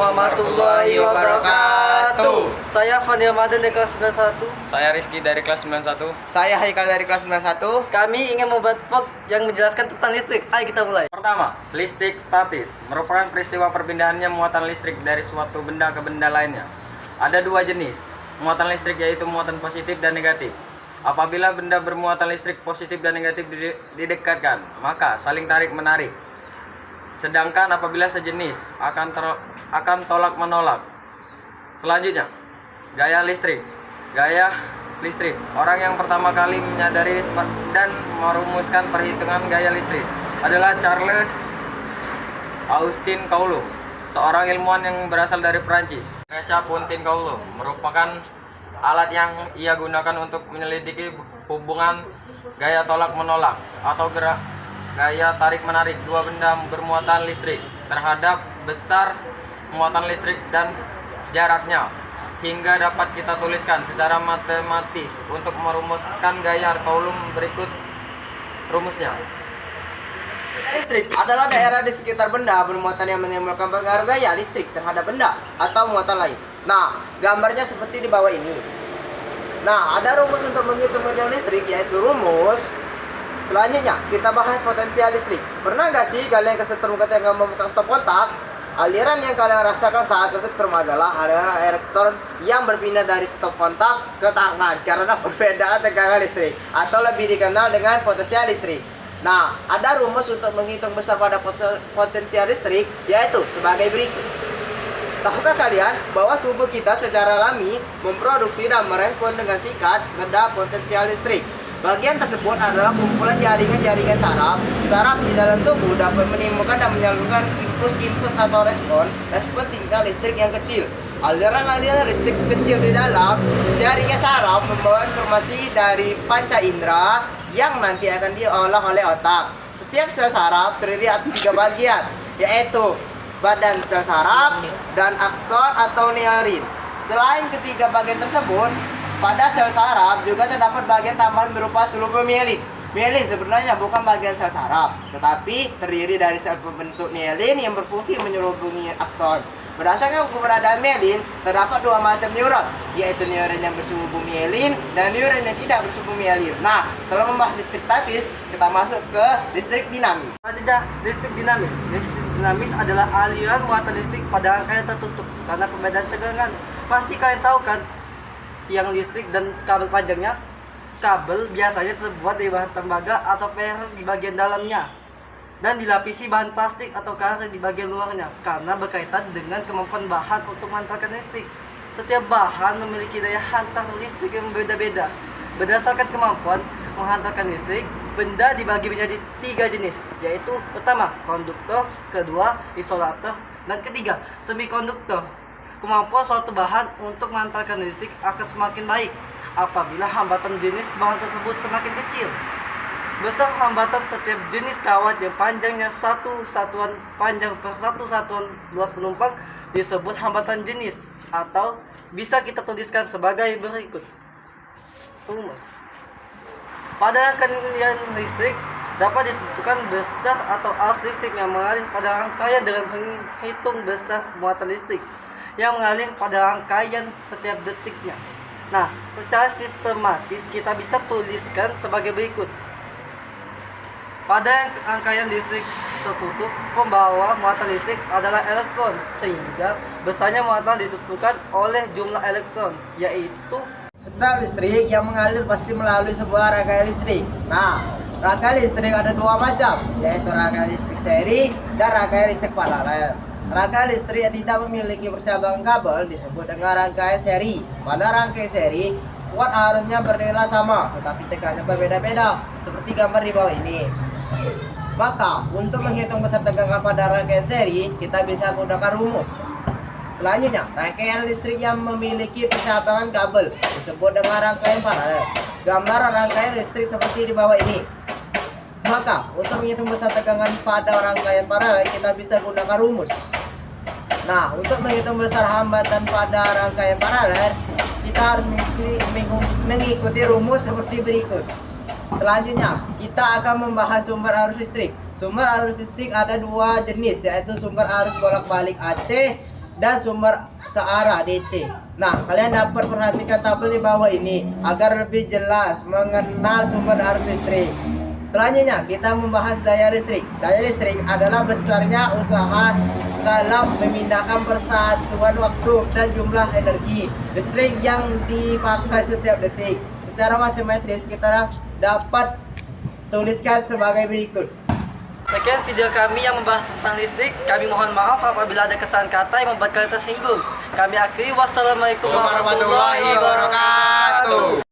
warahmatullahi wabarakatuh. Saya Fandi Ramadan dari kelas 91. Saya Rizky dari kelas 91. Saya Haikal dari kelas 91. Kami ingin membuat vlog yang menjelaskan tentang listrik. Ayo kita mulai. Pertama, listrik statis merupakan peristiwa perpindahannya muatan listrik dari suatu benda ke benda lainnya. Ada dua jenis muatan listrik, yaitu muatan positif dan negatif. Apabila benda bermuatan listrik positif dan negatif didekatkan, maka saling tarik menarik. Sedangkan apabila sejenis akan tolak menolak. Selanjutnya, gaya listrik. Gaya listrik. Orang yang pertama kali menyadari dan merumuskan perhitungan gaya listrik adalah Charles Austin Coulomb, seorang ilmuwan yang berasal dari Prancis. Kaca Fontaine Coulomb merupakan alat yang ia gunakan untuk menyelidiki hubungan gaya tolak menolak atau gaya tarik menarik dua benda bermuatan listrik terhadap besar muatan listrik dan jaraknya, hingga dapat kita tuliskan secara matematis. Untuk merumuskan gaya Coulomb berikut rumusnya. Listrik adalah daerah di sekitar benda bermuatan yang menimbulkan pengaruh gaya listrik terhadap benda atau muatan lain. Nah, gambarnya seperti di bawah ini. Nah, ada rumus untuk menghitung gaya listrik, yaitu rumus. Selanjutnya, kita bahas potensial listrik. Pernah nggak sih kalian kesetrum ketika membuka stop kontak? Aliran yang kalian rasakan saat kesetrum adalah aliran elektron yang berpindah dari stop kontak ke tangan karena perbedaan tegangan listrik, atau lebih dikenal dengan potensial listrik. Nah, ada rumus untuk menghitung besar pada potensial listrik, yaitu sebagai berikut. Tahukah kalian bahwa tubuh kita secara alami memproduksi dan merespon dengan singkat benda potensial listrik? Bagian tersebut adalah kumpulan jaringan-jaringan saraf. Saraf di dalam tubuh dapat menimbulkan dan menyalurkan impuls atau respon singkat listrik yang kecil. Aliran-aliran listrik kecil di dalam jaringan saraf membawa informasi dari panca indera yang nanti akan diolah oleh otak. Setiap sel saraf terdiri atas 3 bagian, yaitu badan sel saraf dan akson atau neurin. Selain ketiga bagian tersebut, pada sel saraf juga terdapat bagian tambahan berupa sulfur mielin. Mielin sebenarnya bukan bagian sel saraf, tetapi terdiri dari sel pembentuk mielin yang berfungsi menyelubungi akson. Berdasarkan keberadaan mielin, terdapat 2 macam neuron, yaitu neuron yang bersumbu mielin dan neuron yang tidak bersumbu mielin. Nah, setelah membahas listrik statis, kita masuk ke listrik dinamis. Selanjutnya, listrik dinamis. Listrik dinamis adalah aliran muatan listrik pada rangkaian tertutup karena perbedaan tegangan. Pasti kalian tahu kan, tiang listrik dan kabel panjangnya. Kabel biasanya terbuat dari bahan tembaga atau perak di bagian dalamnya dan dilapisi bahan plastik atau karet di bagian luarnya karena berkaitan dengan kemampuan bahan untuk menghantarkan listrik. Setiap bahan memiliki daya hantar listrik yang berbeda-beda. Berdasarkan kemampuan menghantarkan listrik, benda dibagi menjadi 3 jenis, yaitu pertama, konduktor, kedua, isolator, dan ketiga, semikonduktor. Kemampuan suatu bahan untuk menghantarkan listrik akan semakin baik apabila hambatan jenis bahan tersebut semakin kecil. Besar hambatan setiap jenis kawat yang panjangnya satu satuan panjang per satu satuan luas penumpang disebut hambatan jenis, atau bisa kita tuliskan sebagai berikut. Rumus. Pada rangkaian listrik dapat ditentukan besar atau arus listrik yang mengalir pada rangkaian dengan menghitung besar muatan listrik yang mengalir pada rangkaian setiap detiknya. Nah, secara sistematis kita bisa tuliskan sebagai berikut. Pada rangkaian listrik tertutup, pembawa muatan listrik adalah elektron, sehingga besarnya muatan ditentukan oleh jumlah elektron, yaitu Setiap listrik yang mengalir pasti melalui sebuah rangkaian listrik. Nah, rangkaian listrik ada 2 macam, yaitu rangkaian listrik seri dan rangkaian listrik paralel. Rangkaian listrik yang tidak memiliki percabangan kabel disebut dengan rangkaian seri. Pada rangkaian seri, kuat arusnya bernilai sama, tetapi tegangannya berbeda-beda, seperti gambar di bawah ini. Maka, untuk menghitung besar tegangan pada rangkaian seri, kita bisa menggunakan rumus. Selanjutnya, rangkaian listrik yang memiliki percabangan kabel disebut dengan rangkaian paralel. Gambar rangkaian listrik seperti di bawah ini. Maka, untuk menghitung besar tegangan pada rangkaian paralel, kita bisa gunakan rumus. Nah, untuk menghitung besar hambatan pada rangkaian paralel, kita harus mengikuti rumus seperti berikut. Selanjutnya, kita akan membahas sumber arus listrik. Sumber arus listrik ada 2 jenis, yaitu sumber arus bolak-balik AC dan sumber searah DC. Nah, kalian dapat perhatikan tabel di bawah ini agar lebih jelas mengenal sumber arus listrik. Selanjutnya kita membahas daya listrik. Daya listrik adalah besarnya usaha dalam memindahkan persatuan waktu dan jumlah energi listrik yang dipakai setiap detik. Secara matematis kita dapat tuliskan sebagai berikut. Sekian video kami yang membahas tentang listrik. Kami mohon maaf apabila ada kesalahan kata yang membuat kalian tersinggung. Kami akhiri. Wassalamualaikum warahmatullahi wabarakatuh.